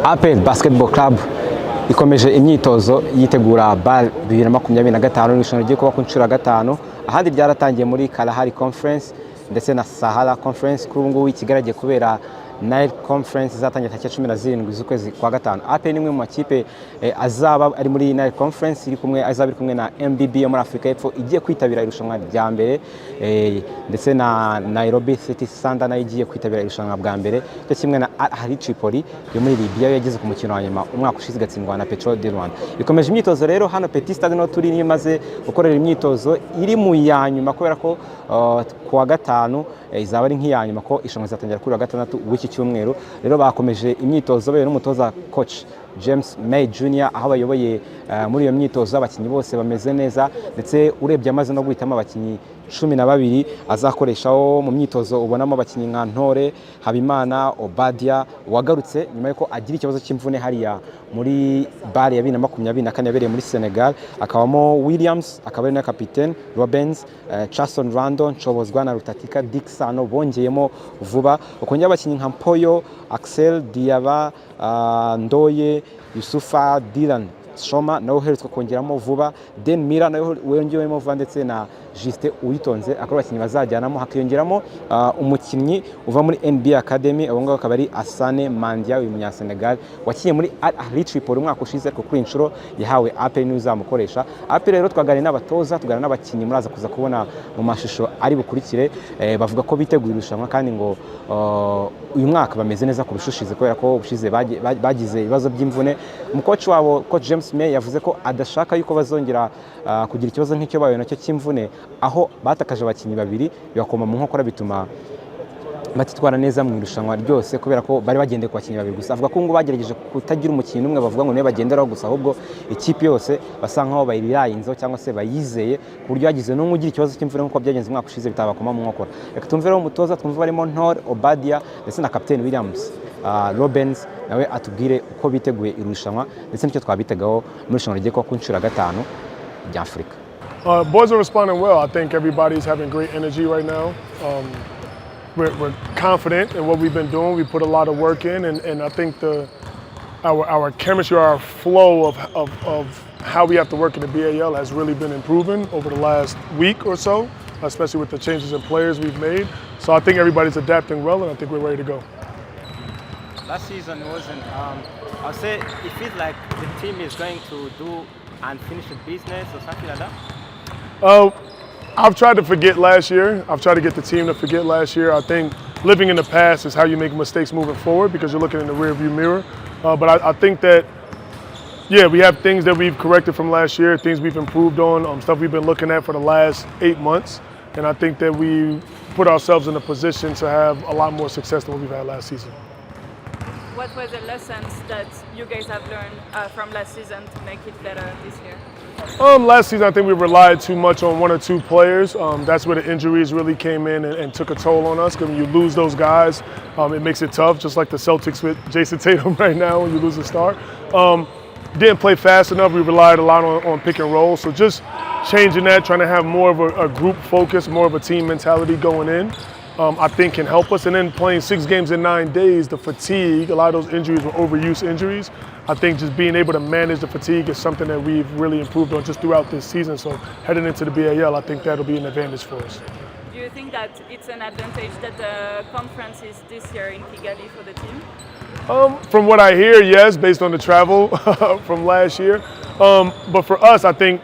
APR Basketball Club ikomeje imyitozo yitegura BAL 2025 n'irushanwa rigiye kuba ku nshuro ya gatanu. Ahandi ryaratangiye muri Kalahari Conference ndetse na Sahara Conference. Kuri ubu ngubu ikigaragaye kubera Nile Conference izatangira tariki 17 z'ukwezi kwa gatanu. APR ni imwe mu makipe azaba ari muri Nile Conference azaba iri kumwe na MBB yo muri Afrika y'Epfo igiye kwitabira irushanwa rya mbere, ndetse na Nairobi City Thunder nayo igiye kwitabira irushanwa bwa mbere, cyo kimwe na Al Ahly Tripoli yo muri Libya yageze ku mukino wa nyuma umwaka ushize igatsindwa na Petrol de Rwanda. Ikomeje imyitozo rero hano Petit Stade no turi niyo imaze gukorera imyitozo iri mu ya nyuma kubera ko kuwa gatanu izaba ari nk'iya nyuma ko irushanwa rizatangira kuri wa gatandatu w'iki cyumweru. Rero bakomeje imyitozo be n'umutoza coach James May Jr. aho bayoboye muri iyo myitozo abakinnyi bose bameze neza, ndetse urebye amaze no guhitamo abakinnyi 12 azakoreshaho mu myitozo. Ubonamo abakinnyi nka Ntore, Habimana, Obadia wagarutse nyuma yuko agira ikibazo cy'imvune hariya muri BAL ya 2024 yabereye muri Senegal. Akabamo Williams, akaba ari na kapiteni Robens, Charson Randon, Nshobozwa na Rutatika Dixano bongeyemo vuba. Ukongera abakinnyi nka Mpoyo, Axel Diaba, Ndoye, Yusufa, Dylan Shoma nawe uheretswe kongeramo vuba, Den Mira nawe wongewemo vuba, ndetse na Juste Uwitonze akaba abakinnyi bazajyanamo. Hakiyongeramo umukinnyi uva muri NBA Academy, abo ngabo akaba ari Asane Mandia, uyu munya Senegal wakiye muri Al Ahly Tripoli umwaka ushize, ariko kuri inshuro yahawe APR niwe uzamukoresha. APR rero twaganira n'abatoza, tuganira n'abakinnyi muraza kuza kubona mu mashusho ari bukurikire. Bavuga ko biteguye irushanwa kandi ngo uyu mwaka bameze neza ku Ushize kubera ko Ushize bagize ibibazo by'imvune. Umukoci wabo coach James May yavuze ko adashaka yuko bazongera kugira ikibazo nk'icyo bayo nacyo cy'imvune, aho batakaje abakinnyi babiri bibakoma mu nkokora bituma batitwara neza mu irushanwa ryose kubera ko bari bagendeye ku bakinnyi babiri gusa. Avuga ko ngo bagerageje kutagira umukinnyi umwe bavuga ngo niwe bagenderaho gusa, ahubwo ikipe yose basa nkaho bayirayinzeho cyangwa se bayizeye ku buryo yagize n'umwe ugira ikibazo cy'imvune nk'uko byagenze umwaka ushize bitabakoma mu nkokora. Reka tumve rero umutoza, twumve barimo Ntore, Obadia ndetse na kapiteni Williams Robens nawe atubwire uko biteguye irushanwa ndetse n'icyo twabitegaho muri irushanwa rigiye kuba ku nshuro ya gatanu rya Afurika. Boys are responding well. I think everybody's having great energy right now. We're confident in what we've been doing. We put a lot of work in, and I think our chemistry, our flow of how we have to work in the BAL has really been improving over the last week or so, especially with the changes in players we've made. So I think everybody's adapting well, and I think we're ready to go. Last season wasn't, I'll say it feels like the team is going to do unfinished business or something like that? I've tried to forget last year. I've tried to get the team to forget last year. I think living in the past is how you make mistakes moving forward because you're looking in the rearview mirror. But I think that, yeah, we have things that we've corrected from last year, things we've improved on, stuff we've been looking at for the last 8 months. And I think that we put ourselves in a position to have a lot more success than what we've had last season. What were the lessons that you guys have learned from last season to make it better this year? Last season, I think we relied too much on 1 or 2 players. That's where the injuries really came in and took a toll on us. Because when you lose those guys, it makes it tough, just like the Celtics with Jason Tatum right now when you lose a star. Didn't play fast enough. We relied a lot on pick and roll. So just changing that, trying to have more of a group focus, more of a team mentality going in, I think can help us. And then playing 6 games in 9 days, the fatigue, a lot of those injuries were overuse injuries. I think just being able to manage the fatigue is something that we've really improved on just throughout this season. So heading into the BAL, I think that'll be an advantage for us. Do you think that it's an advantage that the conference is this year in Kigali for the team? From what I hear, yes, based on the travel from last year. But for us, I think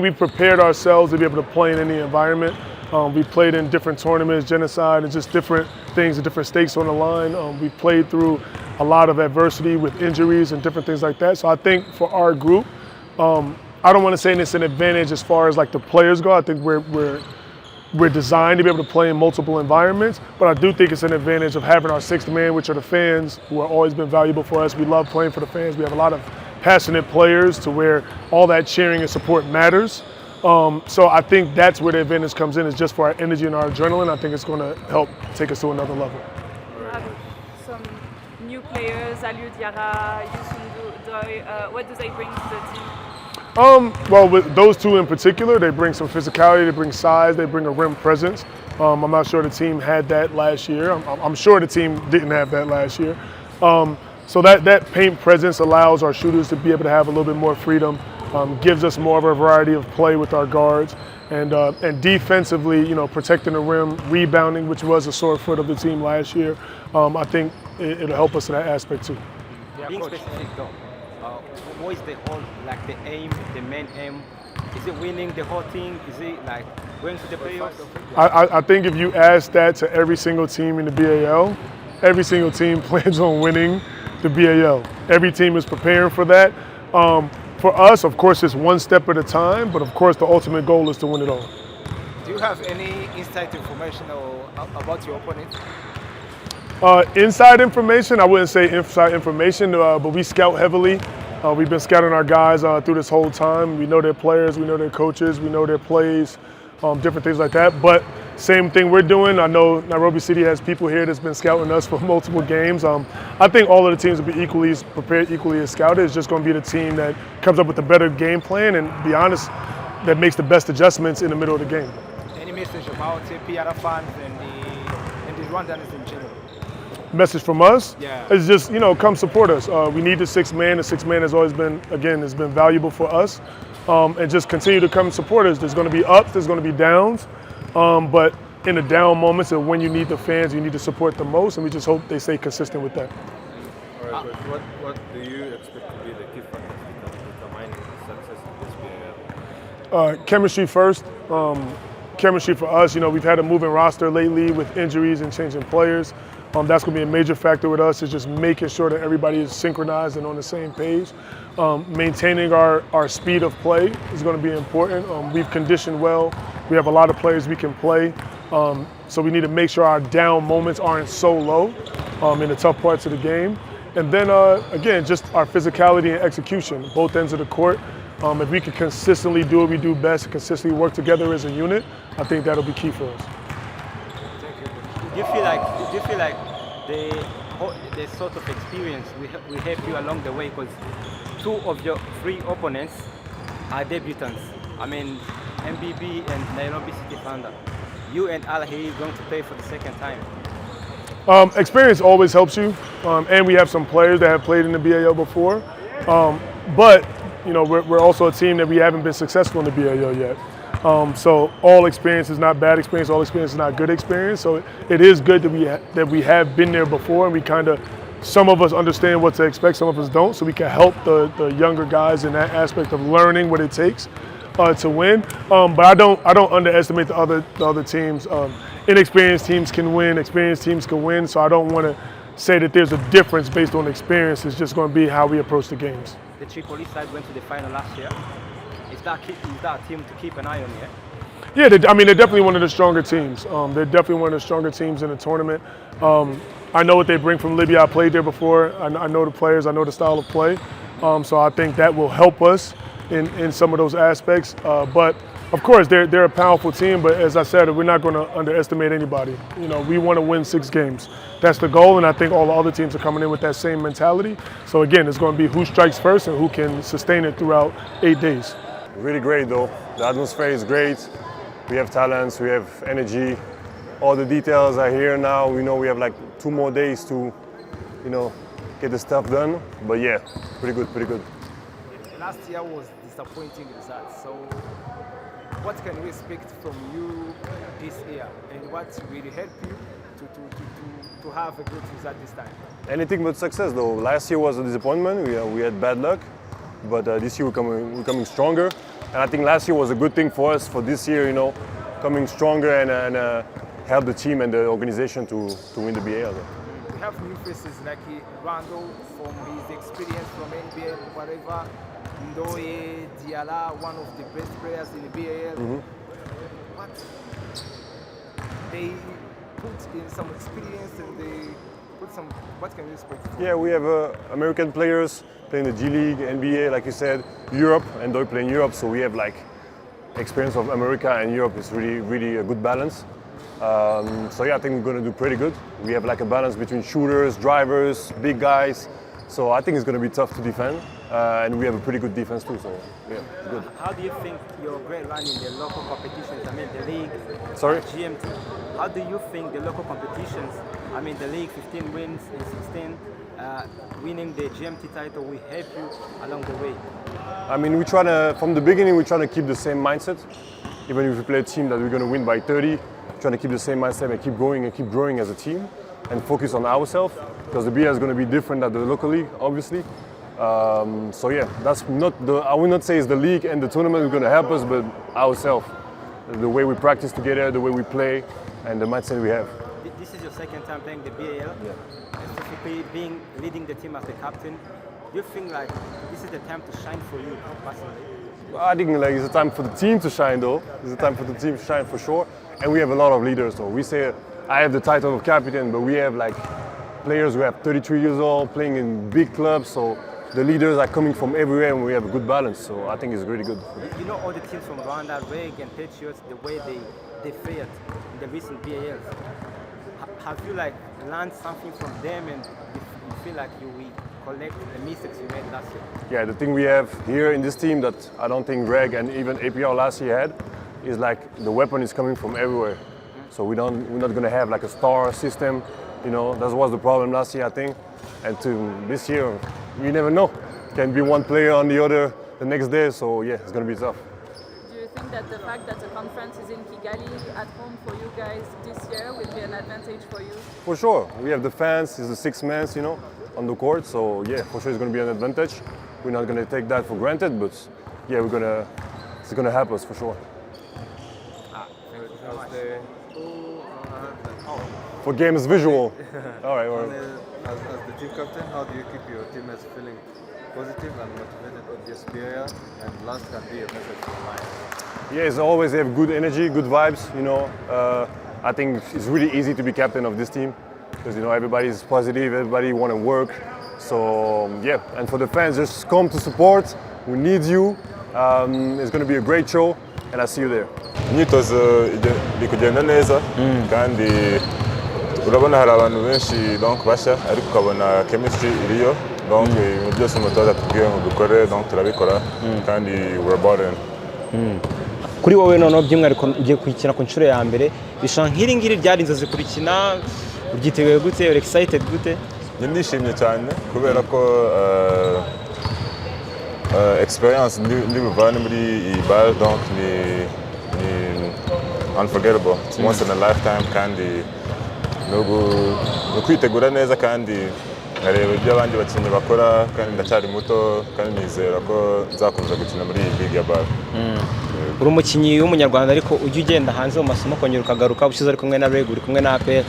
we've prepared ourselves to be able to play in any environment. We played in different tournaments, genocide, and just different things and different stakes on the line. We played through a lot of adversity with injuries and different things like that. So I think for our group, I don't want to say it's an advantage as far as like the players go. I think we're designed to be able to play in multiple environments, but I do think it's an advantage of having our 6th man, which are the fans, who have always been valuable for us. We love playing for the fans. We have a lot of passionate players to where all that cheering and support matters. So I think that's where the advantage comes in, is just for our energy and our adrenaline. I think it's going to help take us to another level. You have some new players, Aliou Diarra, Youssou Ndoye. What do they bring to the team? Well, with those 2 in particular, they bring some physicality, they bring size, they bring a rim presence. I'm not sure the team had that last year. I'm sure the team didn't have that last year. So that paint presence allows our shooters to be able to have a little bit more freedom, gives us more of a variety of play with our guards, and defensively, protecting the rim, rebounding, which was a sore foot of the team last year. I think it'll help us in that aspect too. Yeah, being specific though, what is the whole, like the aim, the main aim? Is it winning the whole thing? Is it like going to the playoffs? I think if you ask that to every single team in the BAL, every single team plans on winning the BAL. Every team is preparing for that. For us, of course, it's one step at a time, but of course the ultimate goal is to win it all. Do you have any inside information about your opponent? Inside information, I wouldn't say inside information, but we scout heavily. We've been scouting our guys through this whole time. We know their players, we know their coaches, we know their plays, different things like that. But same thing we're doing. I know Nairobi City has people here that's been scouting us for multiple games. I think all of the teams will be equally as prepared, equally as scouted. It's just going to be the team that comes up with a better game plan and, to be honest, that makes the best adjustments in the middle of the game. Any message about PR fans and the Rwandans in general? Message from us Yeah. is just, come support us. We need the sixth man. The sixth man has always been, has been valuable for us. And just continue to come support us. There's going to be ups, there's going to be downs. But in the down moments and when you need the fans, you need to support the most, and we just hope they stay consistent with that. All right, but what do you expect to be the key factors determining success in this BAL? Chemistry first. Chemistry for us, we've had a moving roster lately with injuries and changing players. That's going to be a major factor with us, is just making sure that everybody is synchronized and on the same page. Maintaining our speed of play is going to be important. We've conditioned well. We have a lot of players we can play. So we need to make sure our down moments aren't so low in the tough parts of the game. And then, again, just our physicality and execution, both ends of the court. If we can consistently do what we do best, consistently work together as a unit, I think that'll be key for us. Do you feel like the sort of experience we help you along the way, because two of your three opponents are debutants? I mean, MBB and Nairobi City Thunder. You and Yahize going to play for the second time. Experience always helps you, and we have some players that have played in the BAL before. But we're also a team that we haven't been successful in the BAL yet. So all experience is not bad experience. All experience is not good experience. So it is good that we have been there before, and some of us understand what to expect, some of us don't. So we can help the younger guys in that aspect of learning what it takes to win. But I don't underestimate the other teams. Inexperienced teams can win. Experienced teams can win. So I don't want to say that there's a difference based on experience. It's just going to be how we approach the games. The Tripoli side went to the final last year. Is that a team to keep an eye on, yeah? Yeah, they're definitely one of the stronger teams. They're definitely one of the stronger teams in the tournament. I know what they bring from Libya. I played there before. I know the players. I know the style of play. So I think that will help us in some of those aspects. But of course, they're a powerful team. But as I said, we're not going to underestimate anybody. We want to win 6 games. That's the goal, and I think all the other teams are coming in with that same mentality. So again, it's going to be who strikes first and who can sustain it throughout 8 days. Really great though. The atmosphere is great. We have talents, we have energy. All the details are here now. We know we have like 2 more days to, get the stuff done. But yeah, pretty good, pretty good. Last year was disappointing results. So what can we expect from you this year, and what will help you to have a good result this time? Anything but success though. Last year was a disappointment. We had bad luck. But this year we're coming stronger, and I think last year was a good thing for us. For this year, coming stronger and help the team and the organization to win the BAL. We have new faces like Rando from his experience from NBA, whatever. Ndoye, Diala, one of the best players in the BAL. But they put in some experience and they put some. What can you expect? Yeah, we have American players playing the G League, NBA, like you said, Europe, and Ndoye playing Europe. So we have like experience of America and Europe is really a good balance. So yeah, I think we're going to do pretty good. We have like a balance between shooters, drivers, big guys. So I think it's going to be tough to defend. And we have a pretty good defense too, so yeah, good. How do you think your great run in the local competitions, the league, Sorry? GMT, how do you think the local competitions, the league 15 wins in 16, winning the GMT title will help you along the way? I mean, from the beginning, we're trying to keep the same mindset. Even if we play a team that we're going to win by 30, trying to keep the same mindset and keep going and keep growing as a team and focus on ourselves, because the BL is going to be different than the local league, obviously. So yeah, that's not I will not say it's the league and the tournament is going to help us, but ourselves, the way we practice together, the way we play, and the mindset we have. This is your second time playing the BAL, specifically leading the team as the captain. Do you think like this is the time to shine for you personally? I think like it's a time for the team to shine though. It's a time for the team to shine for sure. And we have a lot of leaders though. We say I have the title of captain, but we have like players who have 33 years old playing in big clubs. So the leaders are coming from everywhere and we have a good balance. So I think it's really good. You know all the teams from Rwanda, Reg and Patriots, the way they fared in the recent BALs. Have you like learned something from them and you feel like you will collect the mistakes you made last year? Yeah, the thing we have here in this team that I don't think Reg and even APR last year had is like the weapon is coming from everywhere. So we're not going to have like a star system. You know, that was the problem last year, I think. And this year, you never know. Can be one player on the other the next day. So yeah, it's going to be tough. Do you think that the fact that the conference is in Kigali at home for you guys this year will be an advantage for you? For sure. We have the fans, it's the 6 men, you know, on the court. So yeah, for sure it's going to be an advantage. We're not going to take that for granted, but yeah, it's going to help us for sure. For games visual. All right. As the team captain, how do you keep your teammates feeling positive and motivated on this period? And last can be a message from mine. Yeah, it's always have good energy, good vibes. You know, I think it's really easy to be captain of this team because you know everybody's positive, everybody want to work. So yeah, and for the fans, just come to support. We need you. It's going to be a great show, and I'll see you there. Imyitozo iri kugenda neza kandi urabona hari abantu benshi donc bashya ariko ukabona chemistry iriyo donc ibintu byose umutoza tugiye ngo dukore donc turabikora kandi we're about it. Kuri wowe noneho by'umwihariko ugiye kwikina ku nshuro ya mbere bisha nk'iri ngiri ryari inzozi kurikina uryiteguye gute uri excited gute? Ndishimye cyane kubera ko experience ndi buvane muri iyi ball donc ni unforgettable. It's once in a lifetime kandi no kwitegura neza kandi nkareba ibyo abandi bakinnyi bakora kandi ndacyari muto kandi nizera ko nzakomeza gukina muri iyi league ya ball. Uri umukinnyi w'umunyarwanda ariko ujye ugenda hanze mu masomo kongera ukagaruka Ushize ari kumwe na Reba uri kumwe na APR.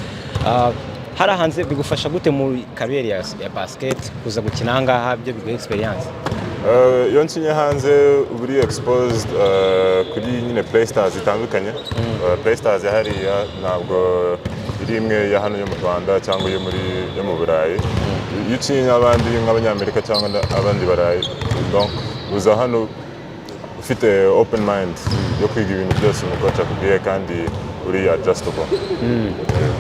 Hari hanze bigufasha gute mu career ya basket kuza gukina ahangaha byo biguha experience? Iyo nkinye hanze uri exposed kuri nyine playstars zitandukanye. Playstars hariya ntabwo iri imwe ya hano yo mu Rwanda cyangwa yo mu Burayi. Iyo ukinye abandi nk'abanyamerika cyangwa abandi Barayi donc uza hano ufite open mind yo kwiga ibintu byose mu coach akubwiye kandi uri adjustable.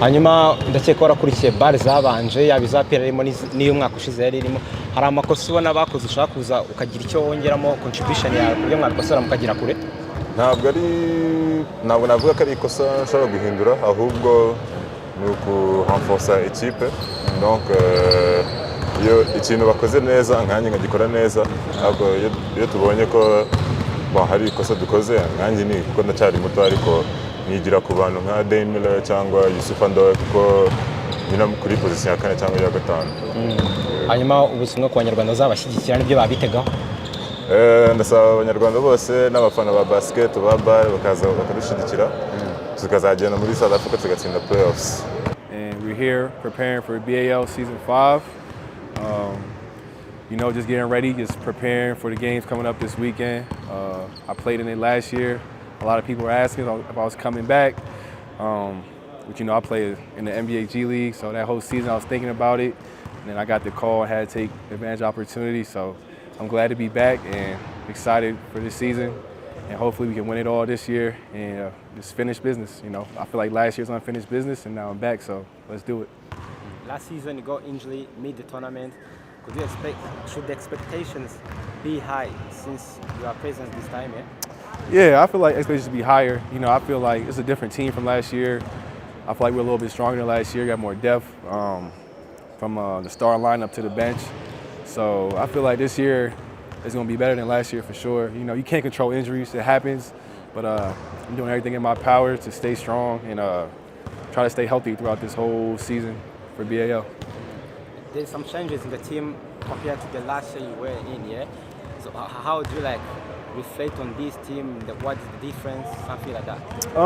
Hanyuma ndakeka warakurikiye bar zabanje yaba izapira arimo n'iyo mwaka ushize yari irimo hari amakosa ubona bakoze ushaka kuza ukagira icyo wongeramo contribution yawe kuburyo mwakosora mukagira kure? Ntabwo navuga ko ari ikosa nshobora guhindura ahubwo ni ukurenforcer ikipe donc iyo ikintu bakoze neza nkanjye nkagikora neza ahubwo iyo tubonye ko hari ikosa dukoze nkanjye ni kuko ndacyari muto ariko nigira ku bantu nka Dane Miller cyangwa Yusufa Ndoye kuko nyina kuri position ya 4 cyangwa ya 5. Hanyuma ubusumwa ku banyarwanda bazabashyigikira nibyo babitegaho? Ndasaba abanyarwanda bose n'abafana ba basket baba bakaza bakadushyigikira tukazagenda muri South Africa tugatsinda playoffs. And we're here preparing for BAL season 5. You know, just getting ready, just preparing for the games coming up this weekend. I played in it last year. A lot of people were asking if I was coming back. But you know, I played in the NBA G League, so that whole season I was thinking about it. And then I got the call and had to take advantage of the opportunity. So I'm glad to be back and excited for this season. And hopefully we can win it all this year and just finish business. You know, I feel like last year's unfinished business and now I'm back, so let's do it. Last season you got injury mid the tournament. Should the expectations be high since you are present this time, Yeah, I feel like expectations should be higher. You know, I feel like it's a different team from last year. I feel like we're a little bit stronger than last year, got more depth. from the starting lineup to the bench. So I feel like this year is going to be better than last year for sure. You know, you can't control injuries; it happens. But I'm doing everything in my power to stay strong and try to stay healthy throughout this whole season for BAL. There's some changes in the team compared to the last year you were in, yeah? So how do you like reflect on this team? What is the difference? Something like that.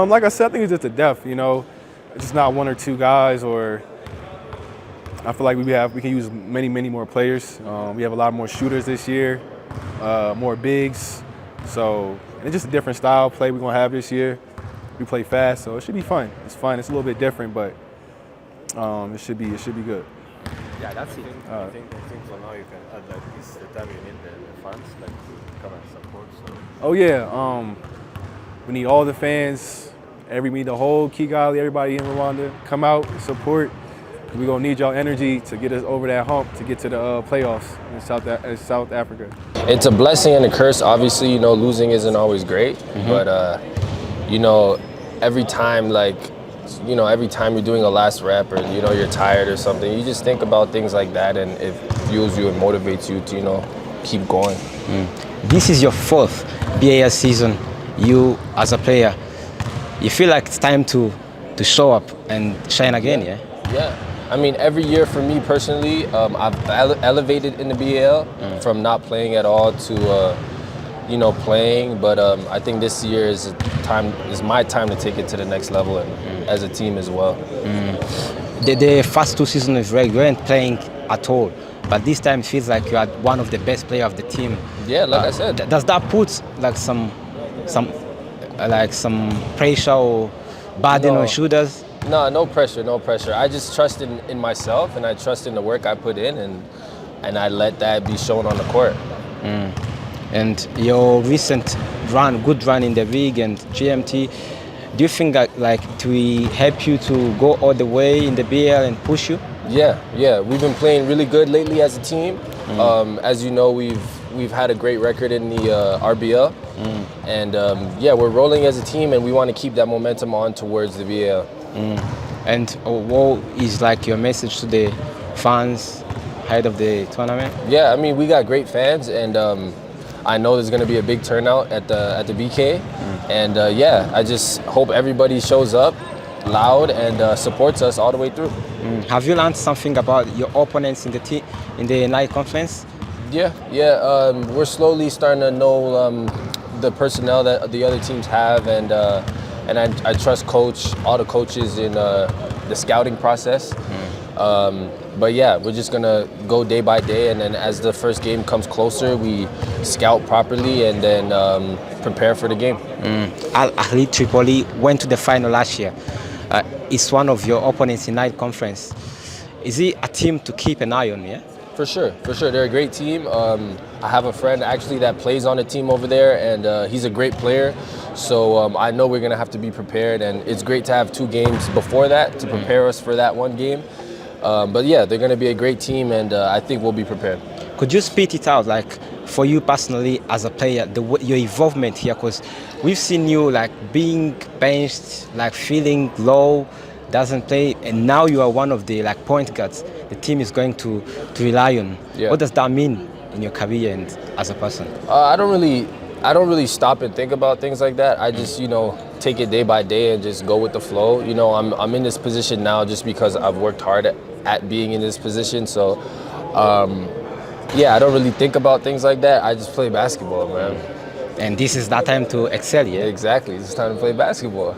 Like I said, I think it's just the depth, you know. It's just not one or two guys, or I feel like we can use many more players. We have a lot more shooters this year, more bigs. So it's just a different style of play we're gonna have this year. We play fast, so it should be fun. It's fun. It's a little bit different, but it should be good. Yeah, that's it. I think for now you can add like this the time you need the fans like to come and support. So. Oh yeah, we need all the fans. We need the whole Kigali, everybody in Rwanda, come out and support. We're gonna need y'all energy to get us over that hump to get to the playoffs in South Africa. It's a blessing and a curse. Obviously, you know, losing isn't always great, but you know, every time you're doing a last rep or you know you're tired or something, you just think about things like that, and it fuels you and motivates you to keep going. This is your fourth BAL season. You as a player, you feel like it's time to show up and shine again, yeah? Yeah. I mean, every year for me personally, I've elevated in the BAL from not playing at all to, playing. But I think this year is my time to take it to the next level, and as a team as well. The first two seasons you weren't playing at all, but this time it feels like you are one of the best players of the team. Yeah, like I said. Does that put like some pressure or burden on shoulders? No pressure, no pressure. I just trust in myself, and I trust in the work I put in, and I let that be shown on the court. And your recent good run in the league and GMT, do you think that it will help you to go all the way in the BL and push you? Yeah. We've been playing really good lately as a team. As you know, we've had a great record in the RBL, and we're rolling as a team, and we want to keep that momentum on towards the BL. And what is your message to the fans ahead of the tournament? Yeah, I mean, we got great fans, and I know there's going to be a big turnout at the BK. And I just hope everybody shows up loud and supports us all the way through. Have you learned something about your opponents in the night conference? Yeah. We're slowly starting to know the personnel that the other teams have, and I trust all the coaches in the scouting process. But yeah, we're just gonna go day by day, and then as the first game comes closer, we scout properly and then prepare for the game. Al Ahly Tripoli went to the final last year. It's one of your opponents in night conference. Is he a team to keep an eye on? Yeah. For sure. They're a great team. I have a friend actually that plays on the team over there, and he's a great player. So I know we're gonna have to be prepared, and it's great to have 2 games before that to prepare us for that one game. But yeah, they're gonna be a great team, and I think we'll be prepared. Could you spit it out, for you personally as a player, your involvement here? Because we've seen you being benched, feeling low, doesn't play, and now you are one of the point guards the team is going to rely on. Yeah. What does that mean in your career and as a person? I don't really stop and think about things like that. I just take it day by day and just go with the flow. I'm in this position now just because I've worked hard at being in this position. So I don't really think about things like that. I just play basketball, man. And this is that time to excel, yeah? Exactly. It's time to play basketball.